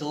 2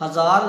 1000